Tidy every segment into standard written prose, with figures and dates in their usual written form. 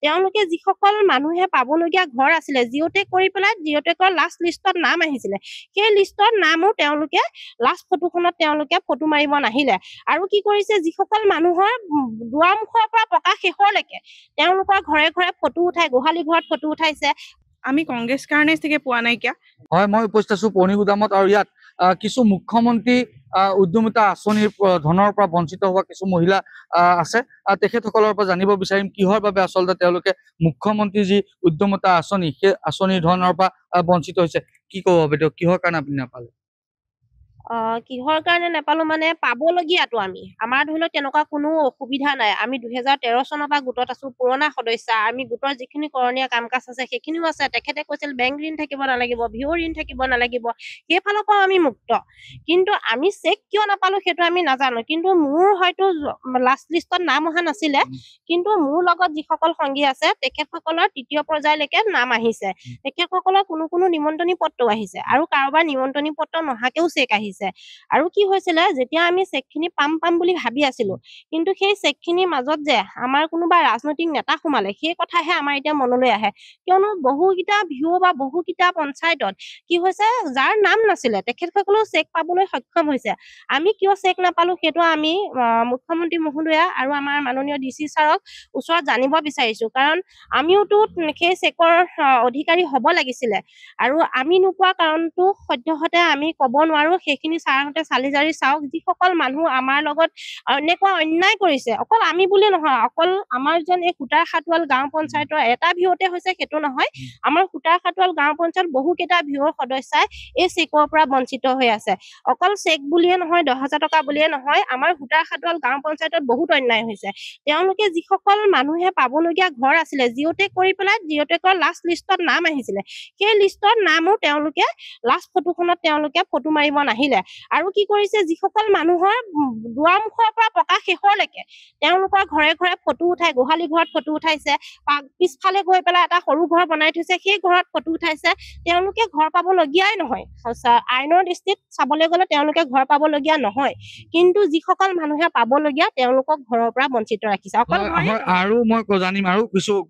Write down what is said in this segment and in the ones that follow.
তেওঁলোকে যিসকল মানুহে পাবলগীয়া ঘৰ আছিলে জিঅ'টেক কৰি পেলাই জিঅ'টেকৰ লাষ্ট লিষ্টত নাম আহিছিলে সেই লিষ্টত নামো তেওঁলোকে লাষ্ট ফটোখনত তেওঁলোকে ফটো মাৰিব নাহিলে আৰু কি কৰিছে যিসকল মানুহৰ দুৱাৰমুখৰ পৰা পকা শেষলৈকে তেওঁলোকৰ ঘৰে ঘৰে ফটো উঠাই গোহালি ঘৰত ফটো উঠাইছে আমি কংগ্ৰেছ কাৰণে চাগে পোৱা নাইকিয়া হয় মই উপস্থিত আছো পৌনি গুদামত আৰু ইয়াত কিছু মুখ্যমন্ত্ৰী উদ্যমিতা আঁচনিৰ ধনৰ পৰা বঞ্চিত হোৱা কিছু মহিলা আছে তেখেতসকলৰ পৰা জানিব বিচাৰিম কিহৰ বাবে আচলতে তেওঁলোকে মুখ্যমন্ত্ৰী যি উদ্যমিতা আঁচনি সেই আঁচনিৰ ধনৰ পৰা বঞ্চিত হৈছে কি ক'ব বাইদেউ কিহৰ কাৰণে আপুনি নাপালে কিহৰ কাৰণে নাপালো মানে পাবলগীয়াটো আমাৰ ধৰি লওক তেনেকুৱা কোনো অসুবিধা নাই আমি 2013 চনৰ পৰা গোটত আছো পুৰণা সদস্য আমি গোটৰ যিখিনি কৰণীয় কাম কাজ আছে সেইখিনিও আছে তেখেতে কৈছিল বেংক ঋণ থাকিব নালাগিব ভিঅ' ঋণ থাকিব নালাগিব সেইফালৰ পৰা আমি মুক্ত কিন্তু আমি চেক কিয় নাপালো সেইটো আমি নাজানো কিন্তু মোৰ হয়তো লাষ্ট লিষ্টত নাম অহা নাছিলে কিন্তু মোৰ লগত যিসকল সংগী আছে তেখেতসকলৰ তৃতীয় পৰ্যায়লৈকে নাম আহিছে তেখেতসকলৰ কোনো নিমন্ত্ৰণী পত্ৰ আহিছে আৰু কাৰোবাৰ নিমন্ত্ৰণী পত্ৰ নহাকেও চেক আহিছে আৰু কি হৈছিলে যেতিয়া আমি চেকখিনি পাম বুলি ভাবি আছিলো কিন্তু সেই চেকখিনিৰ মাজত যে আমাৰ কোনোবা ৰাজনৈতিক নেতা সোমালে সেই কথাহে আমাৰ এতিয়া মনলৈ আহে কিয়নো বহুকেইটা ভিঅ' বা বহুকেইটা পঞ্চায়তত কি হৈছে যাৰ নাম নাছিলে তেখেতসকলেও চেক পাবলৈ সক্ষম হৈছে আমি কিয় চেক নাপালো সেইটো আমি মুখ্যমন্ত্ৰী মহোদয়া আৰু আমাৰ মাননীয় ডিচি ছাৰক ওচৰত জানিব বিচাৰিছো কাৰণ আমিওতো সেই চেকৰ অধিকাৰী হ'ব লাগিছিলে আৰু আমি নোপোৱা কাৰণটো সদ্যহতে আমি ক'ব নোৱাৰো সেইখিনি ছাৰহঁতে চালি জাৰি চাওক যিসকল মানুহ আমাৰ লগত এনেকুৱা অন্যায় কৰিছে অকল আমি বুলি নহয় অকল আমাৰ যেন এই খুটাৰ খাটোৱাল গাঁও পঞ্চায়তৰ এটা ভিঅ'তে হৈছে সেইটো নহয় আমাৰ খুটাৰ খাটোৱাল গাঁও পঞ্চায়ত বহুকেইটা ভিঅ'ৰ সদস্যাই এই চেকৰ পৰা বঞ্চিত হৈ আছে অকল চেক বুলিয়ে নহয় 10,000 টকা বুলিয়ে নহয় আমাৰ খুটাৰ খাটোৱাল গাঁও পঞ্চায়তত বহুত অন্যায় হৈছে তেওঁলোকে যিসকল মানুহে পাবলগীয়া ঘৰ আছিলে জিঅ'টেক কৰি পেলাই জিঅ'টেকৰ লাষ্ট লিষ্টত নাম আহিছিলে সেই লিষ্টত নামো তেওঁলোকে লাষ্ট ফটোখনত তেওঁলোকে ফটো মাৰিব নাহিলে আৰু কি কৰিছে যিসকল মানুহৰ দুৱাৰমুখৰ পৰা পকা শেষলৈকে তেওঁলোকৰ ঘৰে ঘৰে ফটো উঠাই গোহালি ঘৰত ফটো উঠাইছে পিছফালে গৈ পেলাই এটা সৰু ঘৰ বনাই থৈছে সেই ঘৰত ফটো উঠাইছে তেওঁলোকে ঘৰ পাবলগীয়াই নহয় আইনৰ দৃষ্টিত চাবলৈ গ'লে তেওঁলোকে ঘৰ পাবলগীয়া নহয় কিন্তু যিসকল মানুহে পাবলগীয়া তেওঁলোকক ঘৰৰ পৰা বঞ্চিত ৰাখিছে অকল আৰু মই জানিম আৰু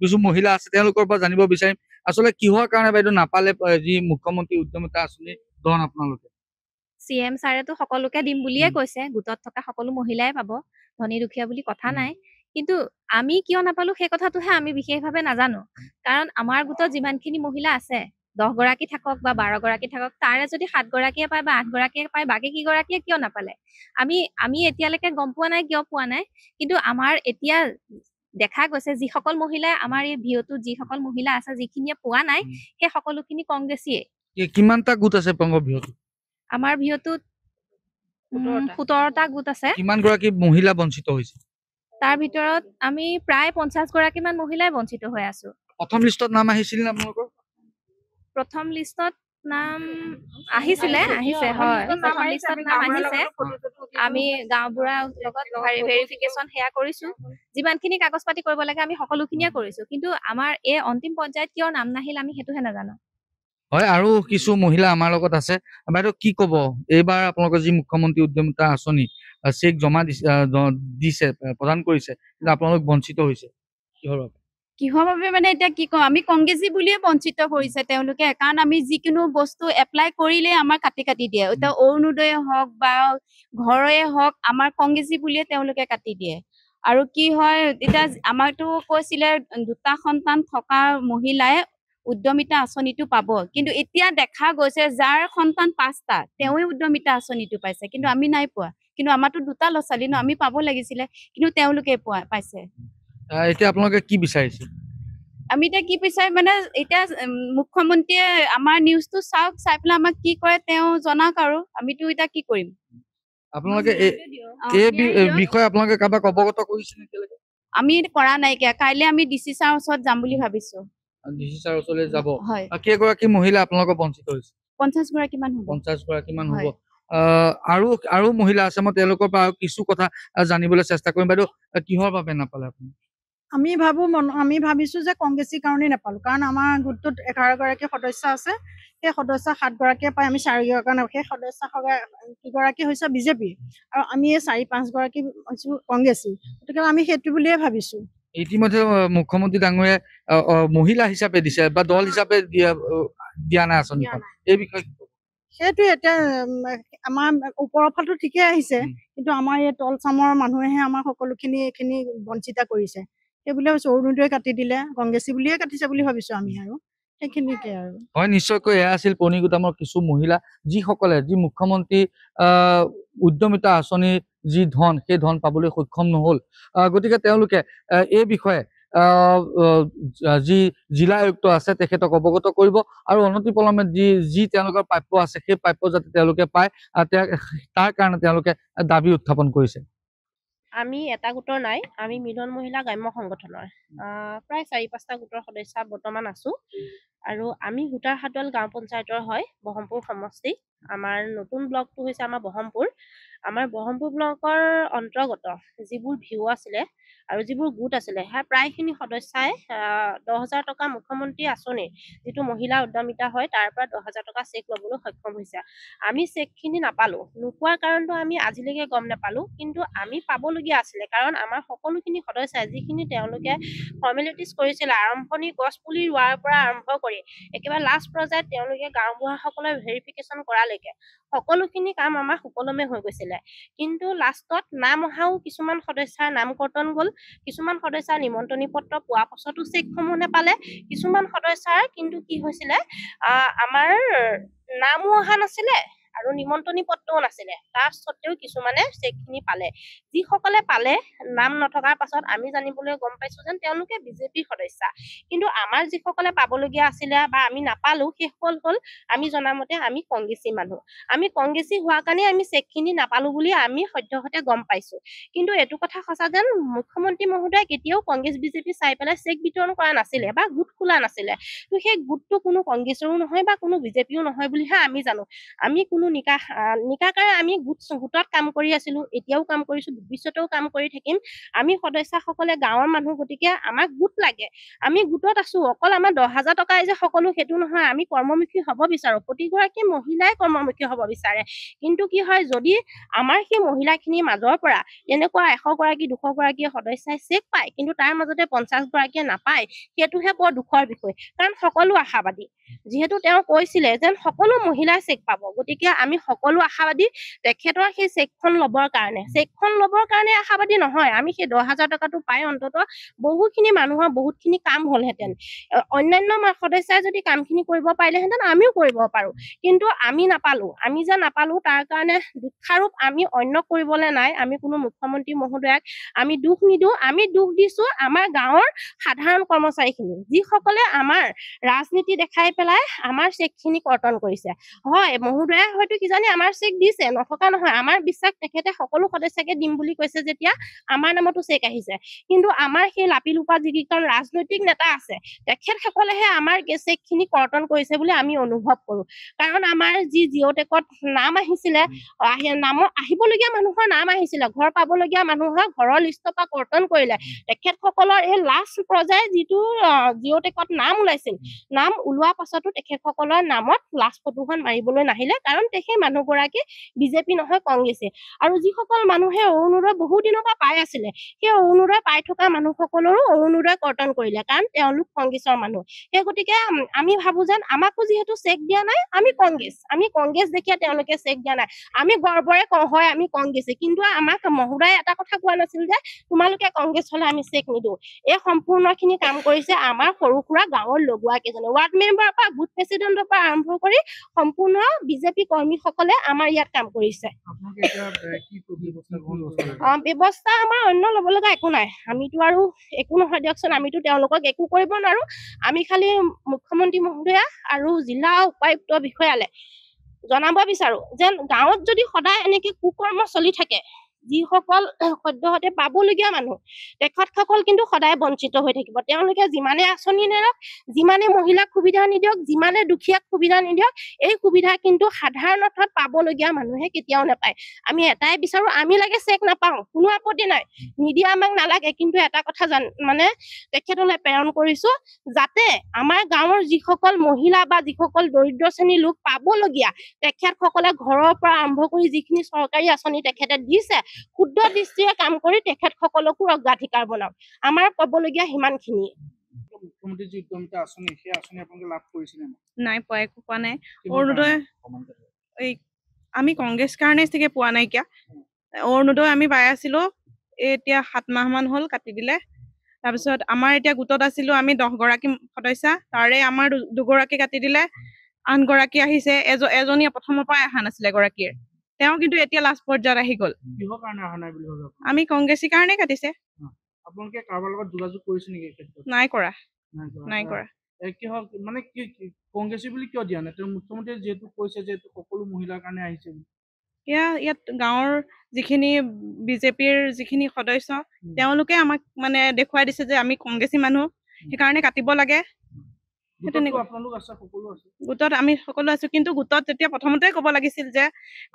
কিছু মহিলা আছে তেওঁলোকৰ পৰা জানিব বিচাৰিম আচলতে কিহৰ কাৰণে বাইদেউ নাপালে যি মুখ্যমন্ত্ৰী উদ্যমিতা আঁচনি ধন আপোনালোকে CM ছাৰেতো সকলোকে দিম বুলিয়ে কৈছে গোটত থকা সকলো মহিলাই পাব ধনী দুখীয়া বুলি কথা নাই কিন্তু আমি কিয় নাপালো সেই কথাটোহে আমি বিশেষভাৱে নাজানো কাৰণ আমাৰ গোটত যিমানখিনি মহিলা আছে 10 গৰাকী থাকক বা 12 গৰাকী থাকক তাৰে যদি 7 গৰাকীয়ে পায় বা 8 গৰাকীয়ে পায় বাকি কি গৰাকীয়ে কিয় নাপালে আমি এতিয়ালৈকে গম পোৱা নাই কিয় পোৱা নাই কিন্তু আমাৰ এতিয়া দেখা গৈছে যিসকল মহিলাই আমাৰ এই ভিঅ'টো যিসকল মহিলা আছে যিখিনিয়ে পোৱা নাই সেই সকলোখিনি কংগ্ৰেছীয়ে কিমানটা গোট আছে পংগৰ ভিঅ'টো আমাৰ ভিঅ'টোত 17টা গোট আছে কিমান গৰাকী মহিলা বঞ্চিত হৈছে তাৰ ভিতৰত আমি প্ৰায় 50 গৰাকী মান মহিলাই বঞ্চিত হৈ আছো প্ৰথম লিষ্টত নাম আহিছিল না আপোনালোকৰ প্ৰথম লিষ্টত নাম আহিছে হয় প্ৰথম লিষ্টত নাম আহিছে আমি গাঁওবুঢ়াৰ লগত ভেৰিফিকেশ্যন হেয়া কৰিছো যিমানখিনি কাগজ পাতি কৰিব লাগে আমি সকলোখিনিয়ে কৰিছো কিন্তু আমাৰ এই অন্তিম পৰ্যায়ত কিয় নাম নাহিল আমি সেইটোহে নাজানো হয় আৰু কিছু মহিলা আমাৰ লগত আছে বাইদেউ কি ক'ব এইবাৰ আপোনালোকৰ যি মুখ্যমন্ত্ৰী উদ্যমিতা আঁচনি চেক জমা দিছে প্ৰদান কৰিছে কিন্তু আপোনালোক বঞ্চিত হৈছে কিহৰ বাবে মানে এতিয়া কি কওঁ আমি কংগ্ৰেছী বুলিয়ে বঞ্চিত কৰিছে তেওঁলোকে কাৰণ আমি যিকোনো বস্তু এপ্লাই কৰিলে আমাৰ কাটি দিয়ে এতিয়া অৰুণোদয়ে হওক বা ঘৰৰে হওক আমাৰ কংগ্ৰেছী বুলিয়ে তেওঁলোকে কাটি দিয়ে আৰু কি হয় এতিয়া আমাৰতো কৈছিলে 2টা সন্তান থকা মহিলাই উদ্যমিতা আঁচনিটো পাব কিন্তু এতিয়া দেখা গৈছে যাৰ সন্তান 5টা তেওঁই উদ্যমিতা আঁচনিটো পাইছে কিন্তু আমি নাই পোৱা কিন্তু আমাৰতো 2টা ল'ৰা-ছোৱালী ন আমি পাব লাগিছিলে কিন্তু তেওঁলোকে পাইছে এতিয়া আপোনালোকে কি বিচাৰিছে আমি এতিয়া কি বিচাৰি মানে এতিয়া মুখ্যমন্ত্ৰীয়ে আমাৰ নিউজটো চাওক চাই পেলাই আমাক কি কৰে তেওঁ জনাওক আৰু আমিতো এতিয়া কি কৰিম আপোনালোকে এই বিষয়ে আপোনালোকে কাবাক অৱগত কৰিছে নেকি আমি কৰা নাইকিয়া কাইলে আমি ডিচি ছাৰৰ ওচৰত যাম বুলি ভাবিছো ডিচি ছাৰৰ ওচৰলৈ যাব হয় কেইগৰাকী মহিলা আপোনালোকৰ বঞ্চিত হৈছে 50 গৰাকী মান হ'ব 50 গৰাকী মান হ'ব আৰু মহিলা আছে মই তেওঁলোকৰ পৰা কিছু কথা জানিবলৈ চেষ্টা কৰিম বাইদেউ কিহৰ বাবে নাপালে আপুনি আমি ভাবিছো যে কংগ্ৰেছীৰ কাৰণে নাপালো কাৰণ আমাৰ গোটটোত 11 গৰাকী সদস্য আছে সেই সদস্য 7 গৰাকীয়ে পাই আমি 4 গৰাকী সেই সদস্য কিগৰাকী হৈছে বিজেপি আৰু আমি 4-5 গৰাকী হৈছো কংগ্ৰেছী গতিকে আমি সেইটো বুলিয়ে ভাবিছো ইতিমধ্যে মুখ্যমন্ত্ৰী ডাঙৰীয়াই মহিলা হিচাপে দিছে বা দল হিচাপে দিয়া নাই আঁচনিখন, এই বিষয়ে কি ক'ব? সেইটোৱে এতিয়া আমাৰ ওপৰৰ ফালটো ঠিকে আহিছে, কিন্তু আমাৰ এই তল চামৰ মানুহেহে আমাৰ সকলোখিনি এইখিনি বঞ্চিত কৰিছে। সেইবুলি ভাবিছো অৰুণোদয় কাটি দিলে, কংগ্ৰেছী বুলিয়ে কাটিছে বুলি ভাবিছো আমি, আৰু সেইখিনিকে আৰু। হয়, নিশ্চয়কৈ এয়া আছিল পৌনি গোদামৰ কিছু মহিলা, যিসকলে মুখ্যমন্ত্ৰী উদ্যমিতা আঁচনিৰ যি ধন, সেই ধন পাবলৈ সক্ষম নহল। গতিকে তেওঁলোকে এই বিষয়ে যি জিলা আয়ুক্ত আছে তেখেতক অৱগত কৰিব, আৰু অনতিপলমে যি তেওঁলোকৰ প্ৰাপ্য আছে সেই প্ৰাপ্য যাতে তেওঁলোকে পায়, তাৰ কাৰণে তেওঁলোকে দাবী উত্থাপন কৰিছে। আমি এটা গোটৰ নাই, আমি মিলন মহিলা গ্ৰাম্য সংগঠনৰ প্ৰায় 4-5টা গোটৰ সদস্য বৰ্তমান আছো। আৰু আমি গোটাৰহাটল গাঁও পঞ্চায়তৰ হয়, বহমপুৰ সমষ্টি। আমাৰ নতুন ব্লকটো হৈছে আমাৰ বহমপুৰ। আমাৰ বহমপুৰ ব্লকৰ অন্তৰ্গত যিবোৰ ভিউ আছিলে আৰু যিবোৰ গোট আছিলে, সেয়া প্ৰায়খিনি সদস্যাই 10,000 টকা মুখ্যমন্ত্ৰী আঁচনিৰ যিটো মহিলা উদ্যমিতা হয়, তাৰ পৰা 10,000 টকা চেক ল'বলৈ সক্ষম হৈছে। আমি চেকখিনি নাপালো, নোপোৱাৰ কাৰণটো আমি আজিলৈকে গম নাপালো, কিন্তু আমি পাবলগীয়া আছিলে, কাৰণ আমাৰ সকলোখিনি সদস্যাই যিখিনি তেওঁলোকে ফৰ্মেলিটিজ কৰিছিলে, আৰম্ভণি গছ পুলি ৰোৱাৰ পৰা আৰম্ভ কৰি একেবাৰে লাষ্ট পৰ্যায়ত তেওঁলোকে গাঁওবুঢ়াসকলে ভেৰিফিকেশ্যন কৰালৈকে সকলোখিনি কাম আমাৰ সুকলমে হৈ গৈছিলে। কিন্তু লাষ্টত নাম অহাও কিছুমান সদস্যাৰ নাম কৰ্তন গ'ল, কিছুমান সদস্যাৰ নিমন্ত্ৰণী পত্ৰ পোৱা পাছতো চেকসমূহ নেপালে, কিছুমান সদস্যাৰ কিন্তু কি হৈছিলে, আমাৰ নামো অহা নাছিলে আৰু নিমন্ত্ৰণী পত্ৰও নাছিলে, তাৰ স্বত্তেও কিছুমানে চেকখিনি পালে। যিসকলে পালে, নাম নথকাৰ পাছত আমি জানিবলৈ গম পাইছো যেন তেওঁলোকে বিজেপিৰ সদস্যা। কিন্তু আমাৰ যিসকলে পাবলগীয়া আছিলে বা আমি নাপালো, সেইসকল হ'ল আমি জনামতে আমি কংগ্ৰেছী মানুহ। আমি কংগ্ৰেছী হোৱাৰ কাৰণে আমি চেকখিনি নাপালো বুলি আমি সদ্যহতে গম পাইছো। কিন্তু এইটো কথা সঁচা যেন মুখ্যমন্ত্ৰী মহোদয়ে কেতিয়াও কংগ্ৰেছ বিজেপি চাই পেলাই চেক বিতৰণ কৰা নাছিলে বা গোট খোলা নাছিলে। তো সেই গোটটো কোনো কংগ্ৰেছৰো নহয় বা কোনো বিজেপিও নহয় বুলিহে আমি জানো। আমি কোনো নিকাকাৰে আমি গোটত কাম কৰি আছিলো, এতিয়াও কাম কৰিছো, ভৱিষ্যতেও কাম কৰি থাকিম। আমি সদস্যাসকলে গাঁৱৰ মানুহ, গতিকে আমাক গোট লাগে। আমি গোটত আছো, অকল আমাৰ 10,000 টকাই যে সকলো সেইটো নহয়, আমি কৰ্মমুখী হ'ব বিচাৰো, প্ৰতিগৰাকী মহিলাই কৰ্মমুখী হ'ব বিচাৰে। কিন্তু কি হয়, যদি আমাৰ সেই মহিলাখিনিৰ মাজৰ পৰা তেনেকুৱা 100 গৰাকী 200 গৰাকী সদস্যাই চেক পায়, কিন্তু তাৰ মাজতে 50 গৰাকীয়ে নাপায়, সেইটোহে বৰ দুখৰ বিষয়। কাৰণ সকলো আশাবাদী, যিহেতু তেওঁ কৈছিলে যেন সকলো মহিলাই চেক পাব, গতিকে আমি সকলো আশাবাদী তেখেতৰ সেই চেকখন ল'বৰ কাৰণে আশাবাদী নহয়। আমি সেই 10,000 টকাটো পাই অন্তত বহুখিনি মানুহৰ বহুতখিনি কাম হ'লহেঁতেন। অন্যান্য সদস্যাই যদি কামখিনি কৰিব পাৰিলেহেঁতেন, আমিও কৰিব পাৰো, কিন্তু আমি নাপালো। আমি যে নাপালো তাৰ কাৰণে দুখাৰোপ আমি অন্য কৰিবলৈ নাই। আমি কোনো মুখ্যমন্ত্ৰী মহোদয়াক আমি দুখ নিদিওঁ, আমি দুখ দিছো আমাৰ গাঁৱৰ সাধাৰণ কৰ্মচাৰীখিনি, যিসকলে আমাৰ ৰাজনীতি দেখাই পেলাই আমাৰ চেকখিনি কৰ্তন কৰিছে। হয়, মহোদয়ে হয়তো কিজানি আমাৰ চেক দিছে, নথকা নহয়, আমাৰ বিশ্বাস তেখেতে সকলো সদস্যাকে দিম বুলি কৈছে যেতিয়া আমাৰ নামতো চেক আহিছে। কিন্তু আমাৰ সেই লাপিলোপা যিকেইজন ৰাজনৈতিক নেতা আছে, তেখেতসকলেহে আমাৰ চেকখিনি কৰ্তন কৰিছে বুলি আমি অনুভৱ কৰো। কাৰণ আমাৰ যি জিঅ'টেকত নাম আহিছিলে, আহিবলগীয়া মানুহৰ নাম আহিছিলে, ঘৰ পাবলগীয়া মানুহৰ ঘৰৰ লিষ্টৰ পৰা কৰ্তন কৰিলে। তেখেতসকলৰ এই লাষ্ট পৰ্যায়ত যিটো জিঅ'টেকত নাম ওলাইছিল, নাম ওলোৱা পাছতো তেখেতসকলৰ নামত লাষ্ট ফটোখন মাৰিবলৈ নাহিলে, কাৰণ সেই মানুহগৰাকী বিজেপি নহয়, কংগ্ৰেছে। আৰু যিসকল মানুহে অৰুণোদয় বহু দিনৰ পৰা পাই আছিলে, সেই অৰুণোদয় পাই থকা মানুহসকলৰো অৰুণোদয় কৰ্তন কৰিলে, কাৰণ তেওঁলোক কংগ্ৰেছৰ মানুহ। সেই গতিকে আমি ভাবো যেন আমাকো যিহেতু চেক দিয়া নাই, আমি কংগ্ৰেছ দেখিয়ে তেওঁলোকে চেক দিয়া নাই। আমি গৰ্বৰে কওঁ, হয় আমি কংগ্ৰেছী, কিন্তু আমাক মহোদয়ে এটা কথা কোৱা নাছিল যে তোমালোকে কংগ্ৰেছ হলে আমি চেক নিদিওঁ। এই সম্পূৰ্ণখিনি কাম কৰিছে আমাৰ সৰু সুৰা গাঁৱৰ লগোৱা কেইজনে, ৱাৰ্ড মেম্বাৰৰ পৰা বুথ প্ৰেচিডেণ্টৰ পৰা আৰম্ভ কৰি সম্পূৰ্ণ বিজেপি কৰ্মীসকলে আমাৰ ইয়াত কাম কৰিছে। ব্যৱস্থা আমাৰ অন্য ল'ব লগা একো নাই। আমিতো আৰু একো নহয় দিয়কচোন, আমিতো তেওঁলোকক একো কৰিব নোৱাৰো। আমি খালি মুখ্যমন্ত্ৰী মহোদয়া আৰু জিলা উপায়ুক্ত বিষয়ালে জনাব বিচাৰো যেন গাঁৱত যদি সদায় এনেকে কুকৰ্ম চলি থাকে, যিসকল সদ্যহতে পাবলগীয়া মানুহ, তেখেতসকল কিন্তু সদায় বঞ্চিত হৈ থাকিব। তেওঁলোকে যিমানে আঁচনি নেৰক, যিমানে মহিলাক সুবিধা নিদিয়ক, যিমানে দুখীয়াক সুবিধা নিদিয়ক, এই সুবিধা কিন্তু সাধাৰণ অৰ্থত পাবলগীয়া মানুহে কেতিয়াও নাপায়। আমি এটাই বিচাৰো, আমি লাগে চেক নাপাওঁ, কোনো আপত্তি নাই, নিদিয়া আমাক নালাগে, কিন্তু এটা কথা মানে তেখেতলৈ প্ৰেৰণ কৰিছো, যাতে আমাৰ গাঁৱৰ যিসকল মহিলা বা যিসকল দৰিদ্ৰ শ্ৰেণীৰ লোক পাবলগীয়া, তেখেতসকলে ঘৰৰ পৰা আৰম্ভ কৰি যিখিনি চৰকাৰী আঁচনি তেখেতে দিছে, শুদ্ধ দৃষ্টিৰে কাম কৰি তেখেতসকলকো অগ্ৰাধিকাৰ বনাওক। আমাৰ ক'বলগীয়া সিমানখিনিয়ে। মুখ্যমন্ত্ৰী যি উদ্যমিতা আঁচনি সেই আঁচনি আপোনালোকে লাভ কৰিছিলে নাই পোৱা, একো পোৱা নাই। কিহৰ অৰুণোদয় কাৰণে? এই আমি কংগ্ৰেছ কাৰণে চাগে পোৱা নাইকিয়া। অৰুণোদয় আমি পাই আছিলো, এতিয়া 7 মাহ মান হ'ল কাটি দিলে। তাৰপিছত আমাৰ এতিয়া গোটত আছিলো আমি 10 গৰাকী সদস্য, তাৰে আমাৰ 2 গৰাকী কাটি দিলে। 8 গৰাকী আহিছে, এজনীয়ে প্ৰথমৰ পৰাই অহা নাছিলে এগৰাকীয়ে, তেওঁ কিন্তু এতিয়া লাষ্ট পৰ্যায়ত আহি গ'ল। কিহৰ কাৰণে অহা নাই বুলি ভাবে আপুনি? আমি কংগ্ৰেছী কাৰণেই কাটিছে। আপোনালোকে কাৰোবাৰ লগত যোগাযোগ কৰিছে নেকি এই ক্ষেত্ৰত? নাই কৰা। নাই কৰা। কিহৰ মানে কি কংগ্ৰেছী বুলি কিয় দিয়া নাই? তেওঁ মুখ্যমন্ত্ৰীয়ে যিহেতু কৈছে যে এইটো সকলো মহিলাৰ কাৰণে আহিছে বুলি। ইয়াত গাঁৱৰ যিখিনি বিজেপিৰ যিখিনি সদস্য, তেওঁলোকে আমাক মানে দেখুৱাই দিছে যে আমি কংগ্ৰেছী মানুহ, সেইকাৰণে কাটিব লাগে। আপোনালোক আছে, সকলো আছে গোটত, আমি সকলো আছো। কিন্তু গোটত যেতিয়া প্ৰথমতে ক'ব লাগিছিল যে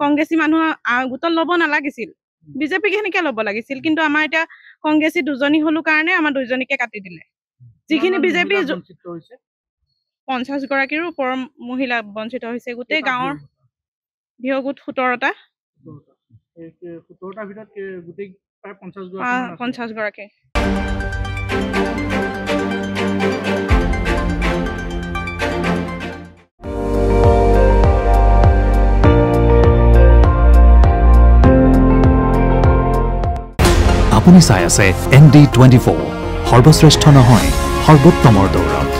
কংগ্ৰেছী মানুহ গোটত ল'ব নালাগিছিল, বিজেপিক সেনেকে ল'ব লাগিছিল। কিন্তু আমাৰ এতিয়া কংগ্ৰেছী 2জনী হলো কাৰণে আমাৰ 2জনীকে কাটি দিলে। যিখিনি বিজেপি 50 গৰাকীৰো ওপৰৰ মহিলা বঞ্চিত হৈছে। গোটেই গাঁৱৰ ভিও গোট 17টা। 17টাৰ ভিতৰত গোটেই প্ৰায় 50 গৰাকী। আপুনি চাই আছে ND24, সৰ্বশ্ৰেষ্ঠ নহয় সৰ্বোত্তমৰ দৌৰত।